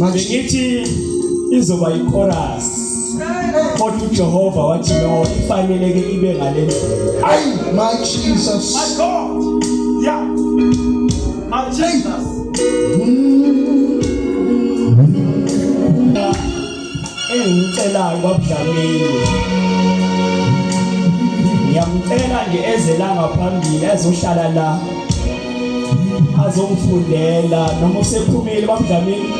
Ngithi izoba ichorus kodwa uJehova wathi no ifaneleke ibe ngale ndlela. Ay, my Jesus. My God. Yeah. My Jesus. Engicelayo kwaBdlamini. Ngiyamcela nje ezelanga phambili ezohlala la. Azongifundela noma usephumile kwaBdlamini.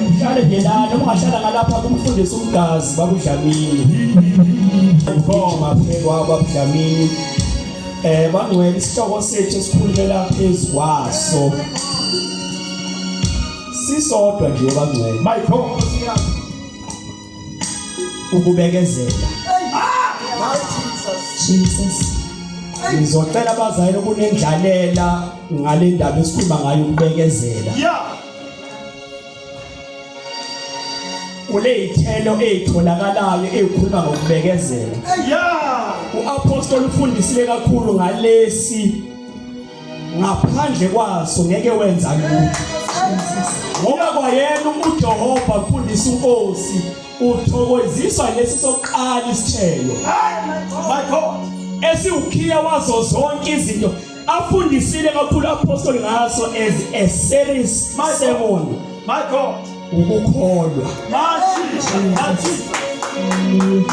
Mhlale nje la noma ungahlala ngalapha kumfundisa umgazi kwaBdlamini. Ngoma phekwa kwaBdlamini. Bangcwele isihloko sethu esikhulumela phezukwaso. Sisodwa nje bangcwele. My God. Ukubekezela. My Jesus. Ngizocela abazali kunendlalela ngale ndaba esikhuluma ngayo ukubekezela. Yeah. Kulezithelo ezitholakalayo ezikhuluma ngokubekezela. Yeah. uApostle ufundisile kakhulu ngalesi ngaphandle kwaso ngeke wenza lutho. Ngoba kwayena uJehova ufundisa uNkosi uthokoziswa lesi sokuqala isithelo. My God. Esiwukhiya wazo zonke izinto afundisile kakhulu uApostle ngaso as a series sermon. My God. Ukukholwa. My Jesus. My Jesus.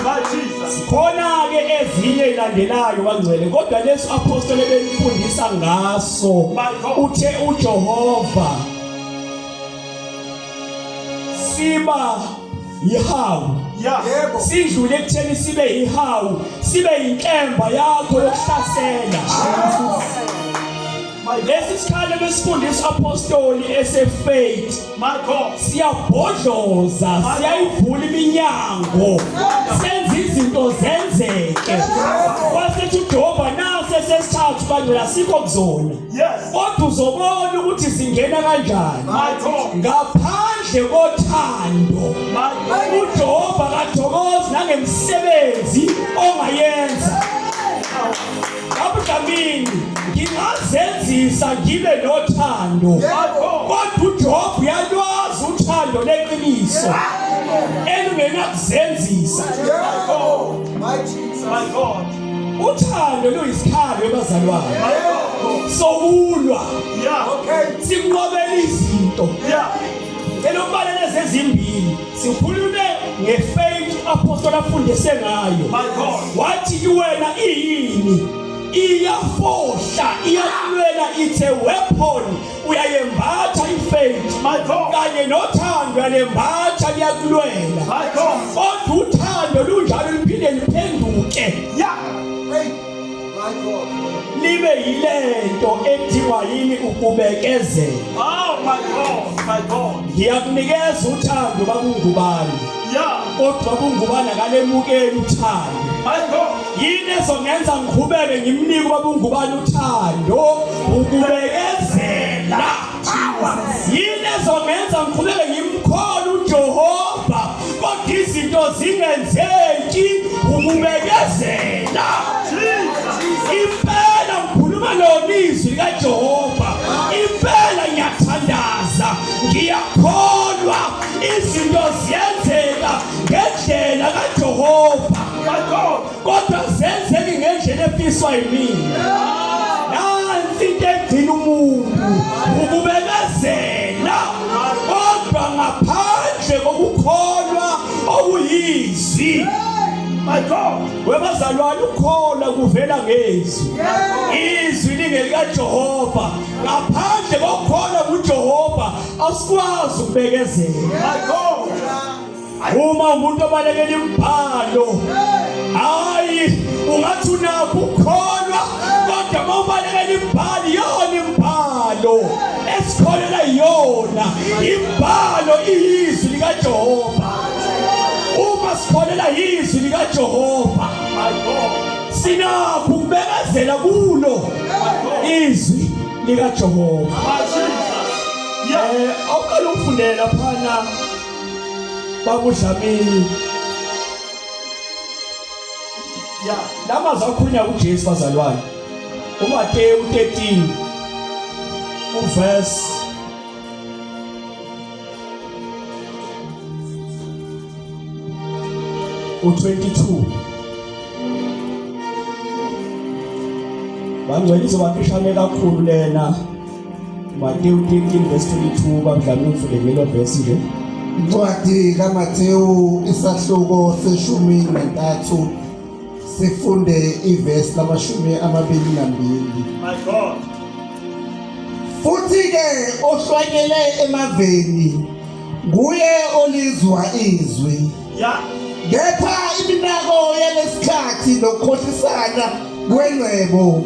My Jesus. Khona ke ezinye ilandelayo bangcwele kodwa leso apostole belifundisa ngaso uthe uJehova siba yihawu. Yeah. Sidlule ekutheni sibe yihawu sibe inkemba yakho yokuhlasela. Lesi sikhalo besifundisa apostoli esefaith. My God. Siyabhodloza siyayivula iminyango senza izinto zenzeke wasethi uJehova nase sesithathu bangela sikho kuzona. Yes. Kodwa uzobona ukuthi singena kanjani. My God. Ngaphandle kothando My God. uJehova kathokozi nangemsebenzi ongayenza. Abudlamini ngingazenzisa ngibe nothando kodwa uJehova uyalwazi uthando leqiniso elungenakuzenzisa. My Jesus. My God. Uthando luyisikhalo ebazalwane My God. sokulwa Yeah. Okay. sikunqobela izinto Yeah. elokubaleleza ezimbili sikhulume ngefaith apostle afundise ngayo. My God. Wathi wena iyini iyafohla iyalwela it's a weapon uyayembatha ifaith. My God. Kanye nothando uyalembatha liyakulwela. My God. Kodwa uthando lunjalo liphinde liphenduke Yeah. Hey, my God. libe yilento edingwa yini ukubekezela. Oh, my God. My God. Ngiyakunikeza uthando bakungubani Yeah. kodwa kungubani akalemukeli uthando. My God. Yini ezongenza ngikhubeke ngimnike babungubani uthando ukubekezela. Yini ezongenza ngikhubeke ngimkhona uJehova kodwa izinto zingenzeki ukubekezela. Impela ngikhuluma lonizwi kaJehova. Impela ngiyathandaza ngiyakholwa izinto ziyenzeka ngendlela kaJehova. My God. Kodwa zenzeke ngendlela efiswa yimina. Nansi into egcina umuntu ukubekezela kodwa ngaphandle kokukholwa okuyizwi. My God. Webazalwane ukholwa kuvela ngezwi. Izwi lingekaJehova. Ngaphandle kokholwa kuJehova asikwazi ukubekezela. My God. Uma umuntu obalekela imibhalo hayi ungathi unakho ukholwa kodwa mawubalekela imibhalo yona imibhalo esikholela yona imibhalo iyizwi likaJehova. Uma sikholela izwi likaJehova My God. sinakho ukubekezela kulo izwi likaJehova. My Jesus. Yeah. Awuqala ukufundela phana babuDlamini. Yeah. Lama zakhulunywa kuJesu bazalwane. uMateyu 13 uverse u-22 bangcwele izobafishane kakhulu lena Mateyu 13 verse 22 bamdlala umfule ngelo verse le Incwadi kaMathewu isahluko seshumi nantathu sifunde ivesi lamashumi amabili nambili. My God. Futhi ke ohlwanyele emaveni nguye olizwa izwi. Yeah. Kepha iminako yalesikhathi nokukhohlisana kwengcebo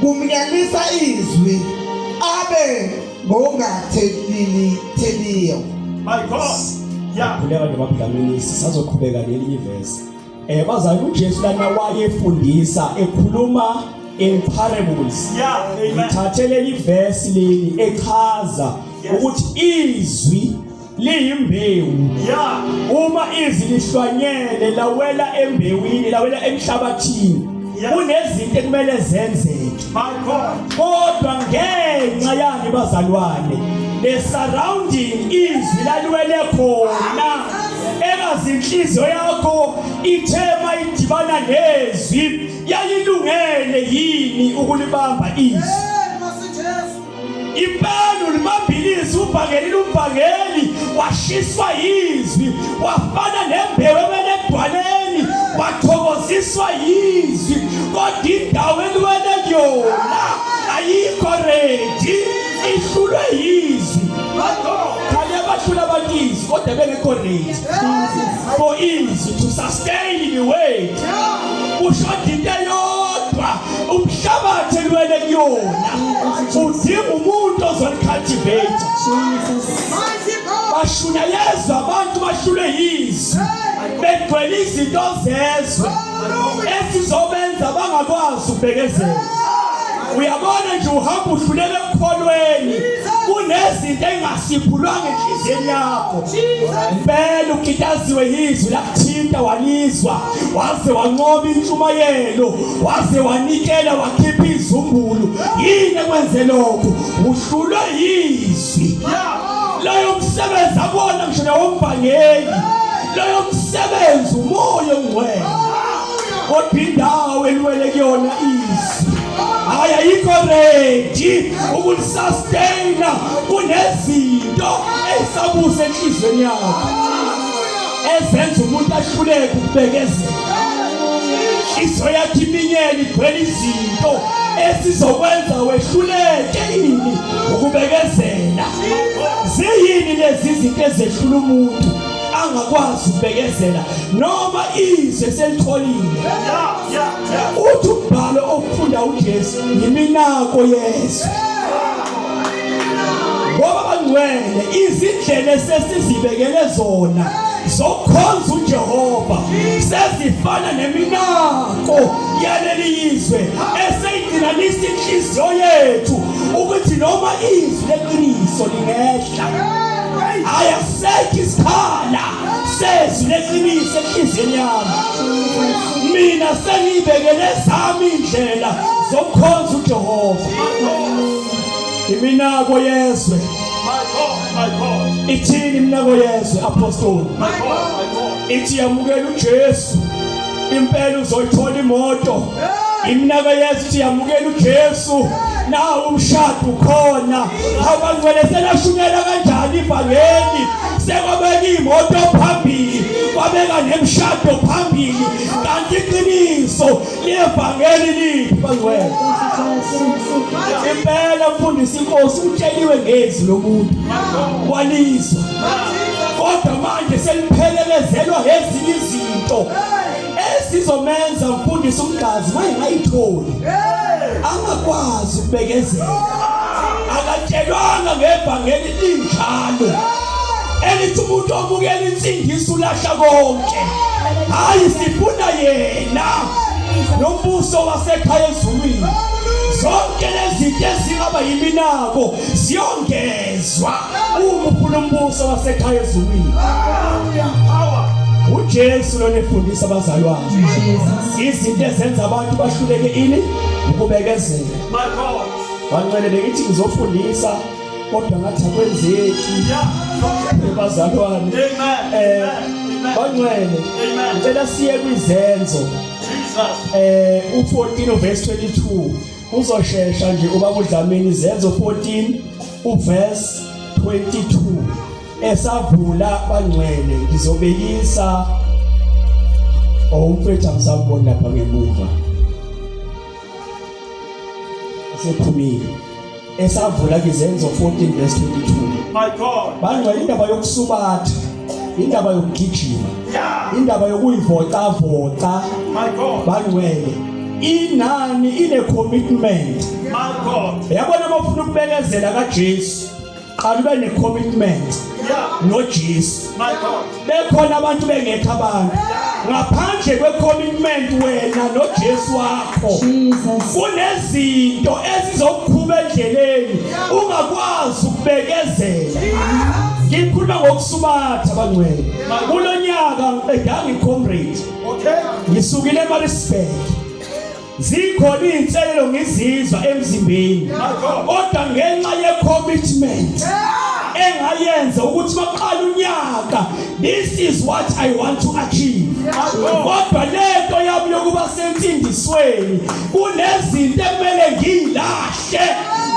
kumnyanisa izwi abe ngongatheliyo. My God. Yeah. kuleka nje babudlamini sisazoqhubeka lelinye verse bazali uJesu lana wayefundisa ekhuluma in parables Yeah. Amen. ngithathe leli verse leli echaza ukuthi izwi liyimbewu Yeah. uma izwi lihlwanyele lawela embewini lawela emhlabathini Yes. kunezinto ekumele zenzeke My God. kodwa ngenxa yani bazalwane le surrounding izwi laliwele khona engazinhliziyo yakho ithema idibana nezwi yalilungele yini ukulibamba izwi impela ulibambilisi ubhangeli umbhangeli washiswa izwi wafana nembewu ebenedwaleni wathokoziswa izwi kodwa indawo eliwele kuyona ayikho ready ihlulwe izwi khale bahlula abantu izwi kodwa bengekho ready for izwi to sustain the weight ushoda into eyodwa umhlabathi eliwele kuyona udinga umuntu ozolicultivate bashunyayezwa abantu bahlulwe yizwi begcwele izinto zezwe esizobenza bangakwazi ukubekezela uyabona nje uhamba uhlulele ekukholweni kunezinto engasiphulwanga enhliziyweni yakho impela ukitaziwe yizwi lakuthinta walizwa waze wanqoba intshumayelo waze wanikela wakhipha izumbulu yini ekwenze lokho uhlulwe yizwi loyo msebenzi abona ngisho nawombhangeli loyo msebenzi umoya ongcwele kodwa indawo eliwele kuyona izwi hayi ayikho ready ukulisustain kunezinto ezisabusa enhlizweni yakho ezenza umuntu ahluleke ukubekezela inhliziyo yakhe iminyene igcwele izinto esizokwenza wehluleke ini ukubekezela ziyini lezi zinto ezehlula umuntu angakwazi ukubekezela noma izwe selitholile uthi umbhalo okufunda uJesu yiminako yezwe ngoba bangcwele izindlela esesizibekele zona zokukhonza uJehova sezifana neminako yaleli izwe eseyigcinanisa inhliziyo yethu ukuthi noma izwi leqiniso lingehla ayasekho isikhala sezwi leqiniso enhliziyweni yami mina sengibekele zami indlela zokukhonza uJehova iminako yezwe My God. ithini iminako yezwe apostoli My God. ithi yamukela uJesu impela uzoyithola imoto iminako yezwe yamukela uJesu nawo umshado ukhona abangcwele selashumela kanjani ivangeli sekwabeka imoto phambili kwabeka nemshado phambili kanti iqiniso levangeli lithi bangcwele impela mfundisi inkosi utsheliwe ngezwi lomuntu walizwa kodwa manje seliphelekezelwa ezinye izinto esizomenza mfundisi umgazi wayengayitholi angakwazi ukubekezela akatshelwanga ngevangeli linjalo elithi umuntu omukela insindiso ulahla konke hayi sifuna yena nombuso wasekhaya ezulwini zonke lezi zinto ezingaba yiminako ziyongezwa uma ufuna umbuso wasekhaya ezulwini uJesu lona efundisa abazalwane izinto ezenza abantu bahluleke ini ukubekezela My God. Bangcwele bengithi ngizofundisa kodwa ngathi akwenzeki bazalwane. Amen. Bangcwele Amen. ngicela siye kwizenzo Jesus. u14 verse 22 uzoshesha nje ubaba uDlamini Zenzo 14 uverse 22 esavula Bangcwele ngizobekisa umfethu angisabona lapha ngemuva sephumile esavula Zenzo 14 verse 22 My God. Bangcwele indaba yokusubatha indaba yokugijima Yeah. indaba yokuyivocavoca My God. Bangcwele inani ine commitment My God. yabona bafuna ukubekezela kaJesu qala ube ne commitment Yeah. noJesu My God. bekhona abantu bengekho abantu ngaphandle kwe-commitment wena noJesu wakho kunezinto ezizokukhuma endleleni ungakwazi ukubekezela ngikhuluma ngokusubatha Bangcwele kulonyaka ngiqeda ngicomrade Okay. ngisukile eMaritzburg zikhona izinselelo ngizizwa emzimbeni kodwa ngenxa ye-commitment engayenza ukuthi maqala unyaka this is what I want to achieve kodwa lento yami yokuba sentindisweni kunezinto ekumele ngilahle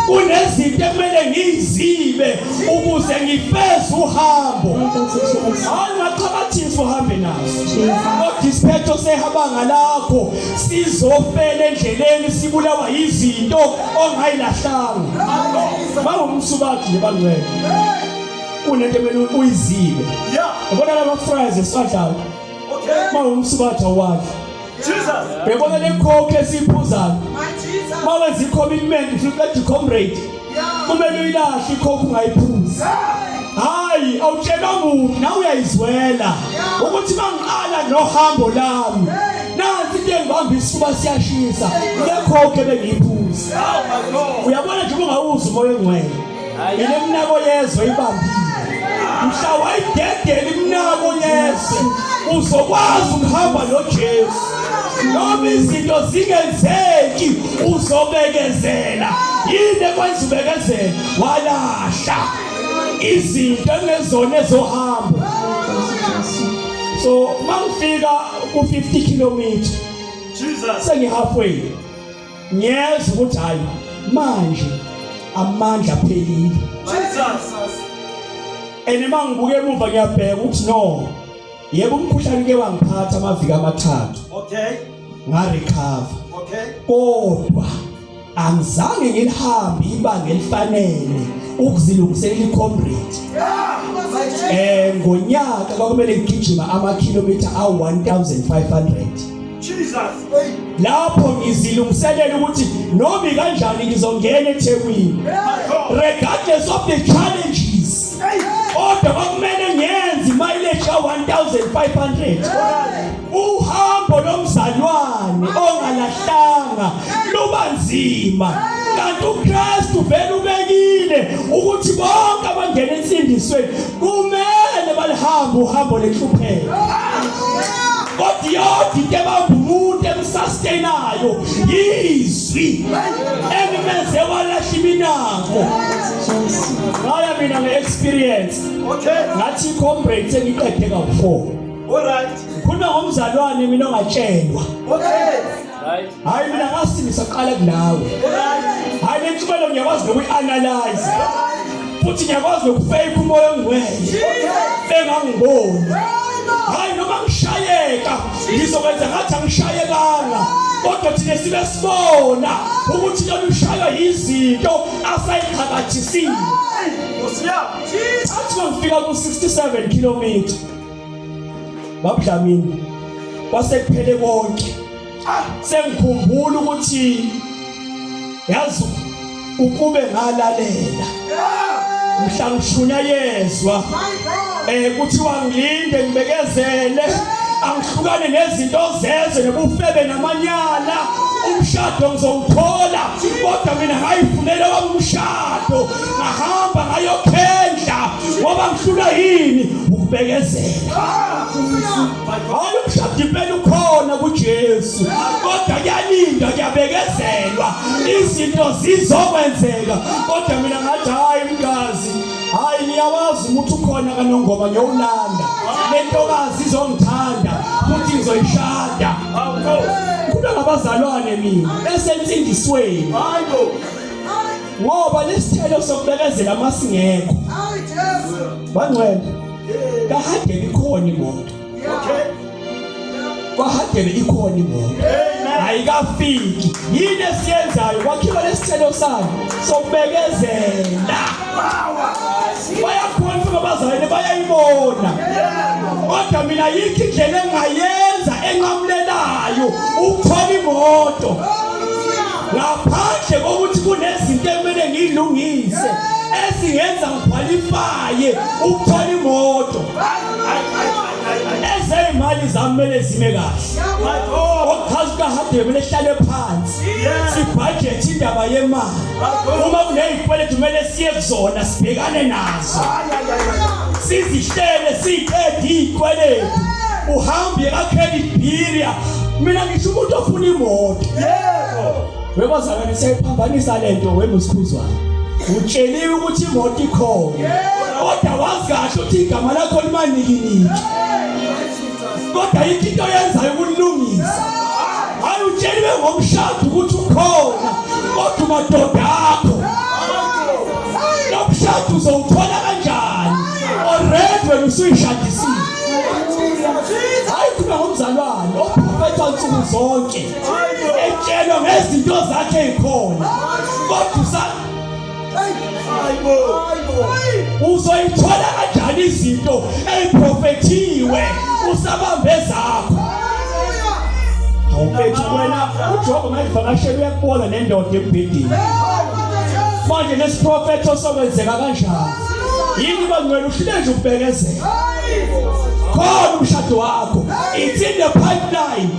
kunezinto ekumele ngizibe ukuze ngifeze uhambo angaqhakathisa uhambe nazo odisiphetho sehabanga lakho sizofela endleleni sibulawa izinto ongayilahlanga bangumsubathi nje Bangcwele kunento emele uyizibe Yeah. yabona lama fries esadlayo Okay. bangumsubathi awadla Jesus. yabona le coke esiphuzayo mawenza i-commitment futhi comrade kumele uyilahle i-coke ungayiphuzi hayi awutshela umuntu nawe uyayizwela ukuthi mangiqala nohambo lami nansi into engibamba isifuba siyashisa le-coke ebengiyiphuzi Oh my God. uyabona nje ungawuzi umoya engcwele ile mnako yezwe ibambile mhla wayidedela imnako yezwe uzokwazi ukuhamba noJesu noma izinto zingenzeki uzobekezela yini ekwenza ubekezela walahla izinto engezona ezohamba so mangifika ku50 km Jesus. sengi halfway ngiyeza ukuthi hayi manje amandla aphelile Jesus. enema ngibuke emuva ngiyabheka ukuthi no yebo umkhuhlane ke wangiphatha amaviki amathathu Okay. ngarecover Okay. kodwa angizange ngilihambe ibanga elifanele ukuzilungiselela icomrade ngonyaka kwakumele ngigijima amakhilometer a1500 Jesus. lapho ngizilungiselela ukuthi noma kanjani ngizongena eThekwini regardless of the challenges kodwa kwakumele ngiyenze mileage ka1500 uhambo lomzalwane ongalahlanga luba nzima kanti uKristu vele ubekile ukuthi bonke abangena ensindisweni kumele balihambe uhambo lenhlupheko kodwa yodwa into ebamba umuntu emsustainayo yizwi engimenze walahla iminako ngaya mina nge-experience Okay. ngathi i-comrade sengiqede kawu4 All right. khuluma ngomzalwane mina ongatshelwa Okay. hayi mina ngasindisa qala kunawe All right. hayi le ntshumayelo ngiyakwazi nokuyi-analyze futhi ngiyakwazi nokufake umoya ongcwele engangiboni hayi noma ngishayeka ngizokwenza ngathi angishayekanga kodwa thina sibe sibona ukuthi lolu ushaywa yizinto asayiqhakathisile athi ngifika ku67 km babudlamini kwasekuphele konke sengikhumbula ukuthi yazi ukube ngalalela mhla ngishunya yezwa kuthiwa ngilinde ngibekezele angihlukane nezinto zezwe nebufebe namanyala umshado ngizowuthola kodwa mina ngayifunela wami umshado ngahamba ngayokhendla ngoba ngihlula yini ukubekezela. Hayi umshado impela ukhona kuJesu, kodwa kuyalinda kuyabekezelwa izinto zizokwenzeka. Kodwa mina ngathi hayi mkazi, hayi niyawazi ukuthi ukhona kaNongoma ngiyolanda, lentokazi izongithanda futhi ngizoyishada. Kuba ngabazalwane mina esensindisweni ngoba lesithelo sokubekezela masingekho. Bangcwele kahadele ikhona imoto, kahadele ikhona imoto, ayikafiki. Yini esiyenzayo? Kwakhiwa lesithelo sami sokubekezela. Bayakhona futhi abazalwane bayayibona, kodwa mina yikho indlela engayenza enqamulelayo ukuthola imoto. Ngaphandle kokuthi kunezinto ekumele ngilungise ezingenza ngiqualifye ukuthola imoto, ezemali zami kumele zime kahle. Okuchaza kahade kumele sihlale phansi sibudget indaba yemali. Uma kunezikweletu kumele siye kuzona sibhekane nazo, sizihlele siqede izikweletu. Uhambe ka-credit bureau, mina ngisho umuntu ofuna imoto. Webazalwane siyayiphambanisa lento wemusikhuzwana. Utsheliwe ukuthi imoto ikhona, kodwa wazi kahle ukuthi igama lakho limaningi. Kodwa into yenzayo ukulungisa. Hayi utsheliwe ngomshado ukuthi ukhona, kodwa madoda akho nomshado uzowuthola kanjani? Already wena usuyishadisile. Hayi kuba ngomzalwane oprofetha nsuku zonke etshelo ngezinto zakhe ezikhona, kodwa uzoyithola kanjani izinto eziprofethiwe usabambe zakho? Awuphethe wena uJobe ngayivakashela uyakubona nendoda embhedeni. Manje lesiprofetho osokwenzeka kanjani? Yini bangcwele uhlile nje ukubekezela. Khona umshado wakho, it's in the pipeline,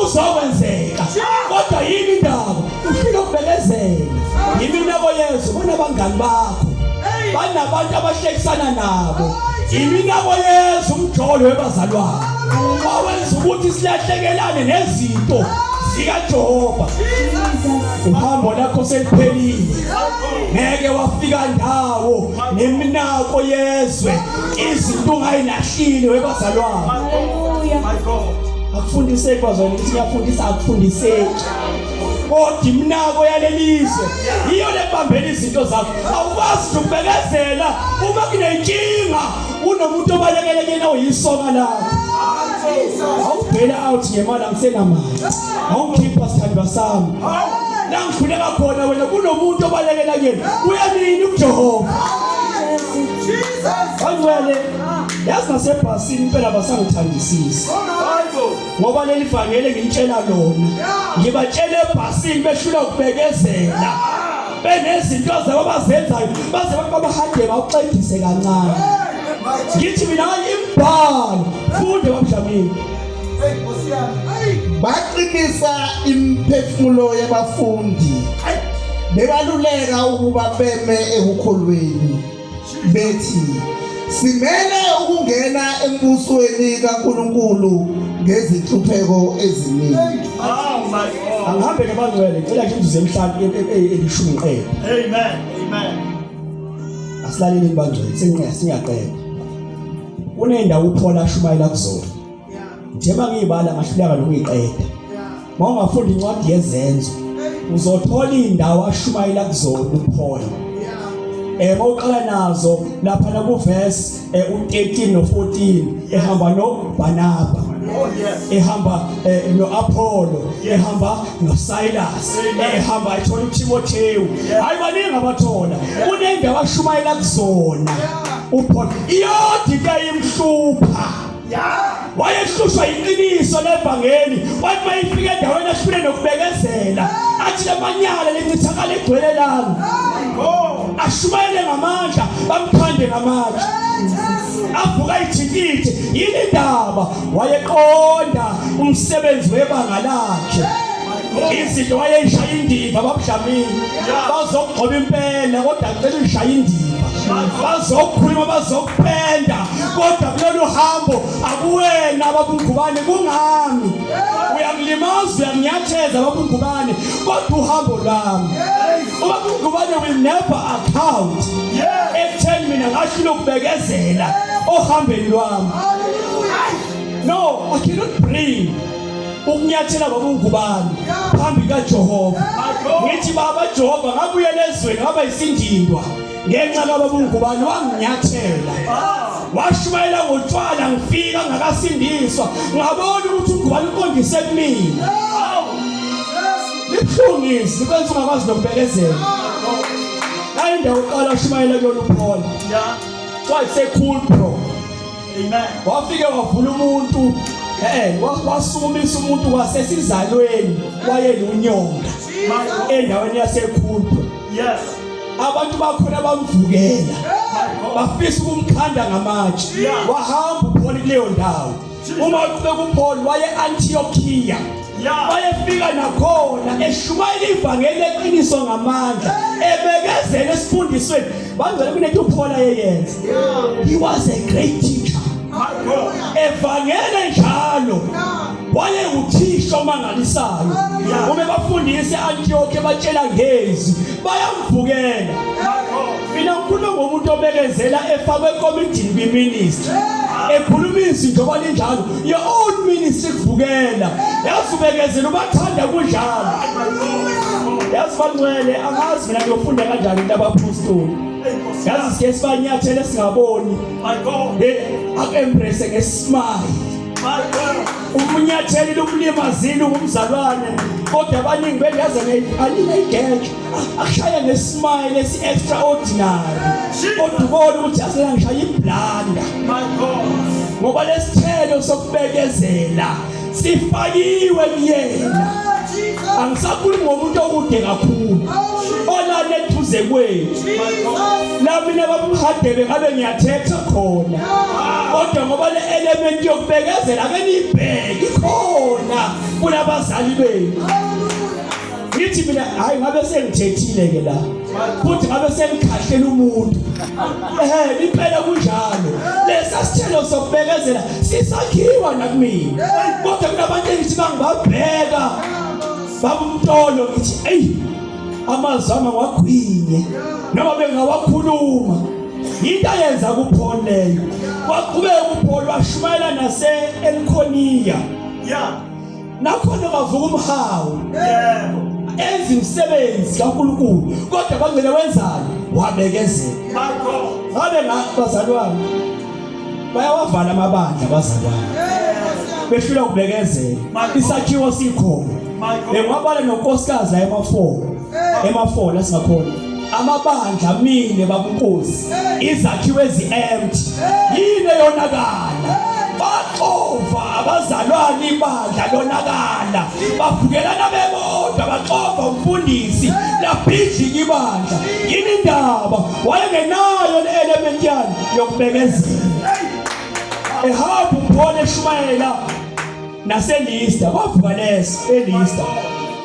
uzokwenzeka. Kodwa yini indaba? Uhlile ukubekezela. Iminako Yesu bona abangani bakho banabantu abahlekisana nabo. Iminako Yesu umjolo webazalwane owenza ukuthi silahlekelane nezinto zikaJehova. Uhambo lakho seliphelile, ngeke wafika ndawo neminako yezwe, izinto ungayilahlile webazalwane. Akufundiseki bazalwane, ukuthi ngiyafundisa akufundiseki. Kodwa iminako yalelizwe iyo lebambela izinto zakho. Awukwazi ukubekezela uma kunenkinga unomuntu obalekelekena uyisonga lakho. Awubhela out ngemali angisenamali, awukhipha sithandwa sami. La ngikhuleka khona wena kunomuntu obalekelekena uyanini uJehova. Bangcwele yazi nasebhasini impela basangithandisisa, ngoba leli vangeli ngitshela lona ngibatshele ebhasini beshula ukubekezela benezinto zabo abazenzayo baze babahade bawuxedise kancane. Ngithi mina imbhalo funde wamdlamini baqinisa imphefumulo yabafundi bebaluleka ukuba beme ekukholweni bethi simele ukungena embusweni kaNkulunkulu ngezinhlupheko eziningi. Angihambe ke bangcwele ngicela nje imzuzu emhlanje elishumi qedwe. Amen. Asilaleleni bangcwele singaqedwa. Kunendawo uphola ashumayela kuzona. Njema ngiyibala ngahluleka nokuyiqeda. Mawungafunda incwadi yezenzo uzothola indawo ashumayela kuzona uphola. Mawuqala nazo lapha na kuverse u13 no14 ehamba noBarnaba, ehamba noApollo, ehamba noSilas, ehamba ethola uTimothewu. Hayi baningi abathola. Kunendawo ashumayela kuzona uPaul. Iyodi kayimhlupha. Wayehlushwa iqiniso levangeli, wathi mayifika endaweni ashule nokubekezela athi lamanyala lencithakala egcwele lami ashumayele ngamandla bamkhande ngamandla avuka ithikithe. Yini indaba? Wayeqonda umsebenzi webanga lakhe. izinto wayeyishaya indiva babudlamini bazokugcoba impela kodwa ngicela uyishaya indiva bazokhuluma bazokupenda kodwa kulolu hambo akuwena babungubane kungami uyangilimaza uyangiyatheza babungubane kodwa uhambo lwami ubabungubane will never account ekutheni mina ngashilo ukubekezela ohambeni lwami. No, I cannot bring ukunyathela babungubane phambi kaJehova ngithi baba Jehova ngabuyela ezweni ngaba isindindwa ngenxa kababungubane wanginyathela washumayela ngotshwala ngifika ngakasindiswa ngabona ukuthi ungubane uqondise kumina libuhlungisi kwenza ungakwazi nokubekezela hayi indawo uqala ushumayela kuyona uPaul wayesecool bro. Amen. Wafike wavula umuntu wasumisa umuntu wasesizalweni wayelunyonga endaweni yasekhulu. Yes. Abantu bakhona bamvukela bafisa ukumkhanda ngamatshe wahamba uPaul kuleyo ndawo uma ube kuPaul waye Antiochia wayefika nakhona eshumayela ivangeli leqiniso ngamandla ebekezela esifundisweni bangcwele kunethi uPaul ayeyenza. He was a great teacher. Evangeli njalo wayenguthisha omangalisayo uma bafundise eAntiochia batshela ngezi bayamvukela. Mina ngikhuluma ngomuntu obekezela efakwe ekomidini kwiministry ekhuluma izinto kwalinjalo your own ministry kuvukela yasubekezela ubathanda kunjalo yasibangcwele angazi mina ngiyofunda kanjani labapostoli yazi sike sibanyathele singaboni akembrace ngesimile umunyatheli lokulimazile umzalwane kodwa abaningi bengaze ayigeje akushaya ngesimile esi extraordinary kodwa ubona ukuthi asela ngishaya iblanda ngoba lesithelo sokubekezela sifakiwe kuyena. Angisakhulumi ngomuntu okude kakhulu olane eduze kwethu nami nabamhadebe ngabe ngiyathetha khona kodwa ngoba le element yokubekezela ake nibheke khona kulabazali benu. Ngithi mina hayi ngabe sengithethile ke la futhi ngabe sengikhahlele umuntu impela kunjalo lesa sithelo sokubekezela sisakhiwa nakumina kodwa kunabantu engithi bangibabheka babumtolo ngithi hey amazama wagwinye noma bengawakhuluma into ayenza kuPaul leyo waqhubeka uPaul washumayela nase-Elkhoniya nakhona bavuka umhawu enza umsebenzi kaNkulunkulu kodwa bangcwele wenzani wabekezela. Ngabe bazalwane bayawavala amabandla bazalwane behlula ukubekezela isakhiwo sikhona ngwabala nonkosikazi la ema4 la singakhona amabandla mine babunkosi izakhiwe ezi-empty yini yonakala baxova abazalwane ibandla lonakala bavukelana bebodwa baxova umfundisi labhidlika ibandla yini indaba wayengenayo le-element yani yokubekezela ehamba uPaul eshumayela naseLista bavuka leso eLista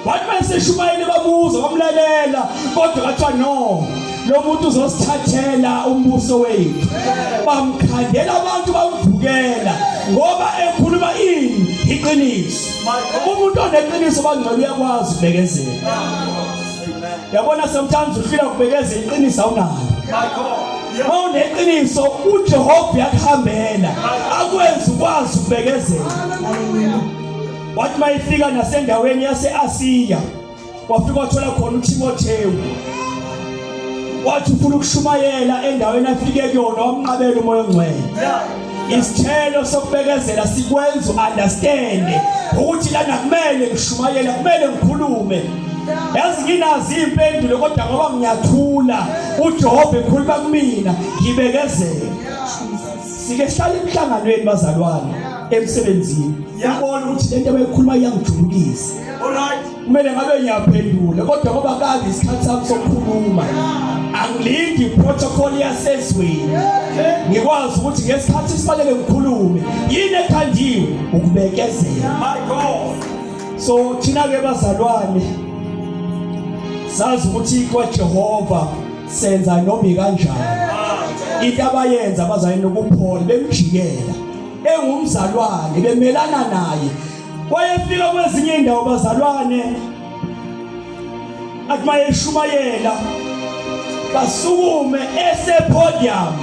bathi maseshumayela babuza bamlalela kodwa bathiwa no lo muntu uzosithathela umbuso wethu bamkhandela abantu bamvukela ngoba ekhuluma ini iqiniso. Umuntu oneqiniso bangcwele uyakwazi ukubekezela. Yabona sometimes ufika ukubekezela iqiniso awunalo uneqiniso uJehova uyakuhambela akwenza ukwazi ukubekezela. Wathi mayifika nasendaweni yase-Asiya wafika wathola khona uTimothewu wathi ufuna ukushumayela endaweni afike kuyona wamnqabela umoya ongcwele. Isithelo sokubekezela sikwenza understand ukuthi lana kumele ngishumayele kumele ngikhulume yazi nginazi impendulo kodwa ngoba ngiyathula uJehova ekhuluma kumina ngibekezela. Sike sihlala emhlanganweni bazalwane emsebenzini ubona ukuthi lento abayikhuluma iyangijulukisa kumele ngabe ngiyaphendula kodwa ngoba kabi isikhathi sami sokukhuluma angilindi protocol yasezweni ngikwazi ukuthi ngesikhathi sifanele ngikhulume yini ekhandiwe ukubekezela. So thina ke bazalwane sazi ukuthi kwaJehova senza noma kanjani into abayenza abazayini ukuPaul bemjikela engumzalwane bemelana naye wayefika kwezinye indawo bazalwane athi mayeshumayela basukume esepodium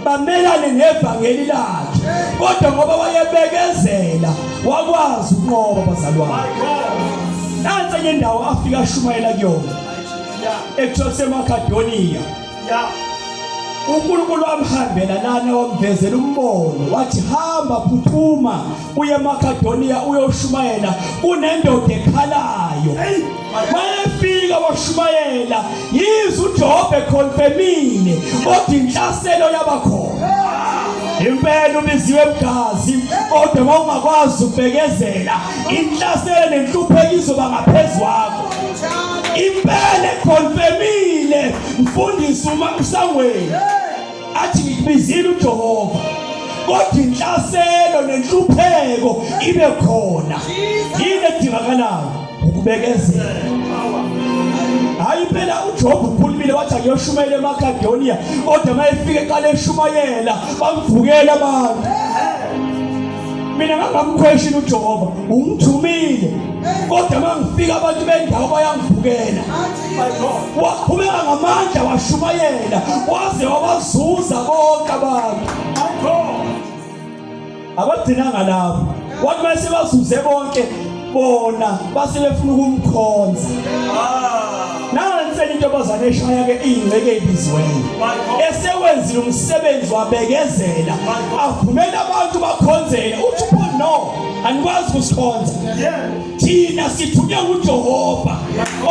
bamelane nevangeli lakhe kodwa ngoba wayebekezela wakwazi ukunqoba bazalwane nansi enye indawo afika ashumayela kuyona ekuthiwa kuseMakedoniya uNkulunkulu wamhambela lana wamvezela umbono wathi hamba phuthuma uye eMakedoniya uyoshumayela kunendoda ekhalayo mayefika washumayela yize uJobe econfirmile kodwa inhlaselo yabakhona impela ubiziwe ebugazi kodwa mawungakwazi ukubekezela inhlaselo nenhluphekiso bangaphezulu kwakho impela econfirmile mfundisi uSamuel athi ngibizile uJehova kodwa inhlaselo nenhlupheko ibe khona yini edingakalayo ukubekezela hayi phela uJob ukhulumile wathi akuyoshumayela eMakedoniya kodwa mayefika eqale eshumayela bamvukela abantu mina ngangamquestion uJehova ungithumile kodwa mangifika abantu bendawo bayangivukela waqhubeka ngamandla washumayela waze wabazuza bonke abantu abagcinanga lapho wathi mase bazuze bonke bona basebefuna ukumkhonza nansi intombazane eshaya ke ingceke ebiziweyo esewenzile umsebenzi wabekezela avumela abantu bakhonzele uthi no anikwazi ukusikhonza thina sithunywa nguJehova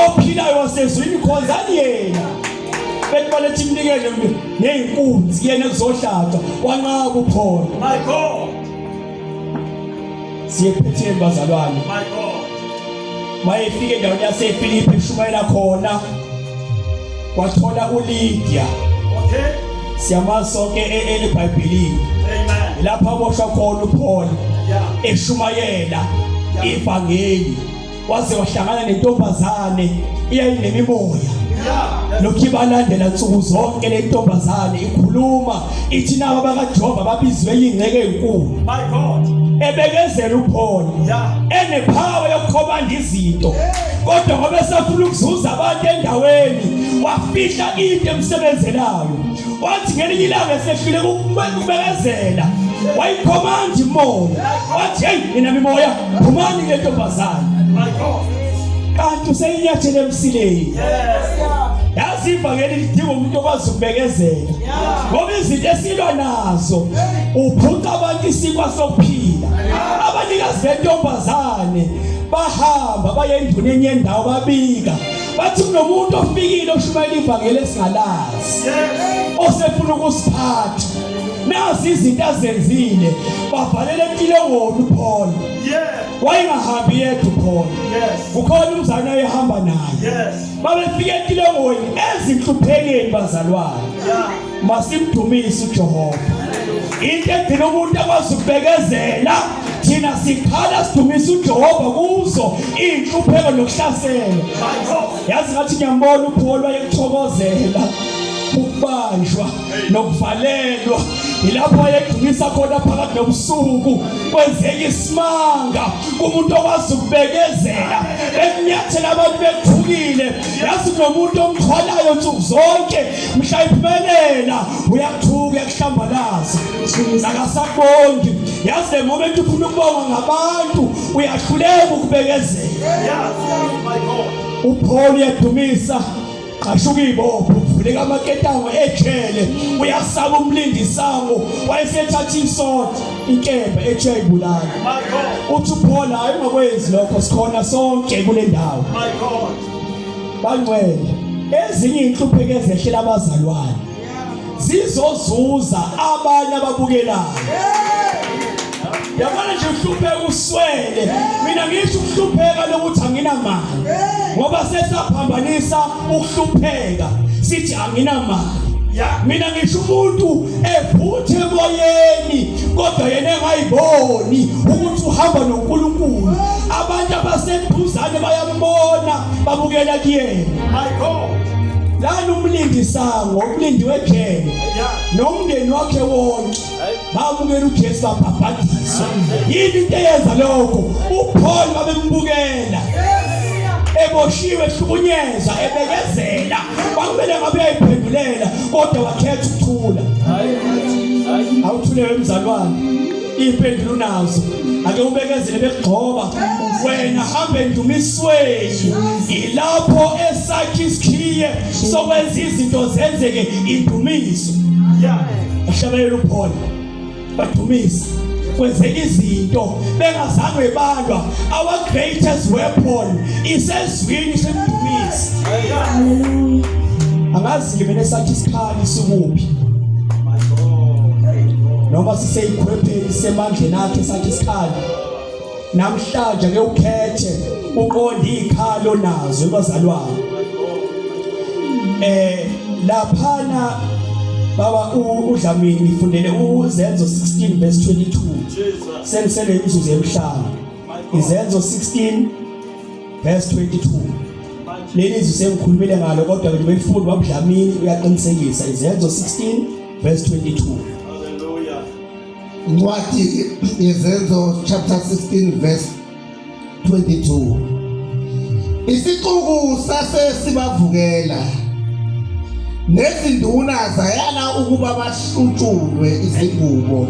ophilayo wasezwini khonzani yena bethi balethi imnikele neyinkunzi yena kuzohlatshwa wanqaba uPaul my God siyephetheni bazalwane my God mayefike endaweni yaseFilipi eshumayela khona wathola uLydia okay siyamazi sonke eBhayibhelini amen lapha aboshwa khona uPaul eshumayela ivangeli waze wahlangana nentombazane iyayinemimoya lokhibalandela nsuku zonke lentombazane ikhuluma ithi nabo bakaJehova babiziwe ingceke enkulu my God ebekezela uPaul enepower yokukhomanda izinto kodwa ngoba esafuna ukuzuza abantu endaweni wafihla into emsebenzelayo wathi ngelinye ilanga esehlule ukubekezela wayikhomanda imoya wathi hey mina mimoya phumani ngentombazane my God kanti useyinyathele emsileni yazi ivangeli lidinga umuntu okwazi ukubekezela ngoba izinto esilwa nazo uphuca abantu isikwa sokuphila abanikazi bentombazane bahamba baye enduneni yendawo babika bathi kunomuntu ofikile oshumayela ivangeli esingalazi osefuna ukusiphatha nazi izinto azenzile bavalele empilongoni uPaul wayengahambi yedwa uPaul ukhona umzana ayehamba naye babefika empilongoni ezinhluphekeni bazalwane masimdumise uJehova into edina umuntu akwazi ukubekezela thina sikhala sidumise uJehova kuzo inhlupheko nokuhlasela yazi ngathi ngiyambona uPaul wayekuthokozela ukubanjwa nokuvalelwa ilapho ayedumisa khona phakathi nobusuku kwenzeka isimanga kumuntu okwazi ukubekezela ekunyathela abantu bethukile yazi kunomuntu omthwalayo nsuku zonke mhla iphumelela uyathuka ekuhlambalaza nakasabongi yazi le moment ufuna ukubonga ngabantu uyahluleka ukubekezela uPaul uyadumisa qashuka ibopho uvuleka amaketango ejele uyasaba umlindisango wayesethatha isoda inkemba ejayibulala uthi uPaul hayi ungakwenzi lokho sikhona sonke kule ndawo my God bangcwele ezinye inhlupheko ezehlela abazalwane zizozuza abanye ababukelayo yabona nje uhlupheka uswele mina ngisho ukuhlupheka lokuthi anginamali ngoba sesaphambanisa ukuhlupheka sithi anginamali mina ngisho umuntu evuthe emoyeni kodwa yena engayiboni ukuthi uhamba noNkulunkulu. Abantu abaseduzane bayambona babukela kuyena. My God. Lana umlindi sango, umlindi wejele nomndeni wakhe wonke babukela uJesu babhabhadisa. Yini into eyenza lokho? uPaul babembukela eboshiwe ehlukunyezwa ebekezela kwakumele ngabe uyayiphendulela kodwa wakhetha ukuthula. Awuthule wemzalwane, impendulo unazo. Ake ubekezele bekugcoba wena hambe endumisweni. Ilapho esakhi isikhiye sokwenza izinto zenzeke indumiso. Ahlabelele uPaul badumisa kwenzeka izinto bengazange balwa. Our greatest weapon isezwini semdumisi. Angazi mina esakhi isikhali sikuphi noma siseyikhwepheni semandleni akhe sakhe isikhali. Namhlanje ke ukhethe uqonda izikhalo nazo ebazalwane. Laphana baba uDlamini ngifundele uZenzo 16 verse 22. Sengisele imizuzu emhlanje. iZenzo 16 verse 22. Leli izwi sengikhulumile ngalo kodwa ke befunda wabuDlamini uyaqinisekisa. iZenzo 16 verse 22. Ncwadi yeZenzo chapter 16 verse 22. Isixuku sase sibavukela nezinduna zayala ukuba bahlutshulwe izingubo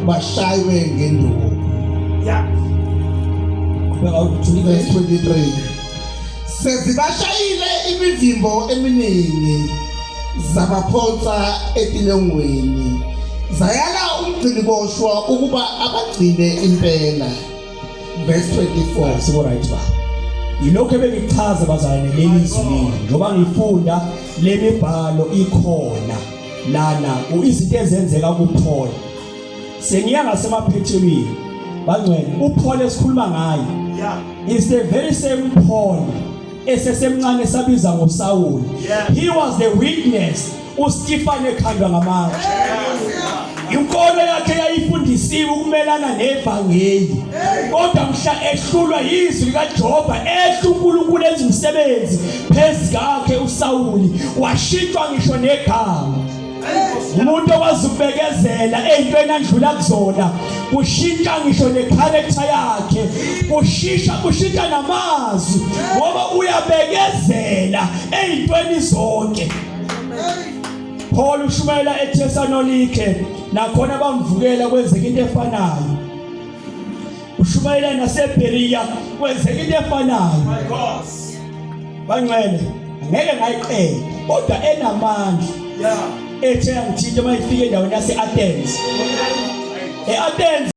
bashaywe ngenduku. Verse 23. Sezibashayile imivimbo eminingi zabaphonsa etilengweni. Zayala umgciniboshwa ukuba abagcine impela. Verse 24. So right ba. Yilokho ebengichaza bazalwane leli izwi njoba ngifunda lemibhalo ikhona lana izinto ezenzeka kuPaul. Sengiya ngasemaphethelweni bangcwele uPaul esikhuluma ngaye. Is the very same Paul esesemncane sabiza ngoSaul. He was the witness uStefan ekhandwa ngamandla. Inkolo yakhe yayifundisiwe ukumelana nevangeli. Kodwa mhla ehlulwa izwi likaJoba ehla uNkulunkulu enza umsebenzi phezu kwakhe uSawuli washintshwa ngisho negama. Umuntu okwazi ukubekezela ezintweni andlula kuzona kushintsha ngisho necharacter yakhe, kushintsha namazwi ngoba uyabekezela ezintweni zonke. Paul ushumayela eThesalonike nakhona bamvukela kwenzeka into efanayo. Ushumayela naseBeria kwenzeka into efanayo. My God. Bangcwele ngeke ngayiqeda kodwa enamandla. Ethe ngithinta mayifike endaweni yase Athens. eAthens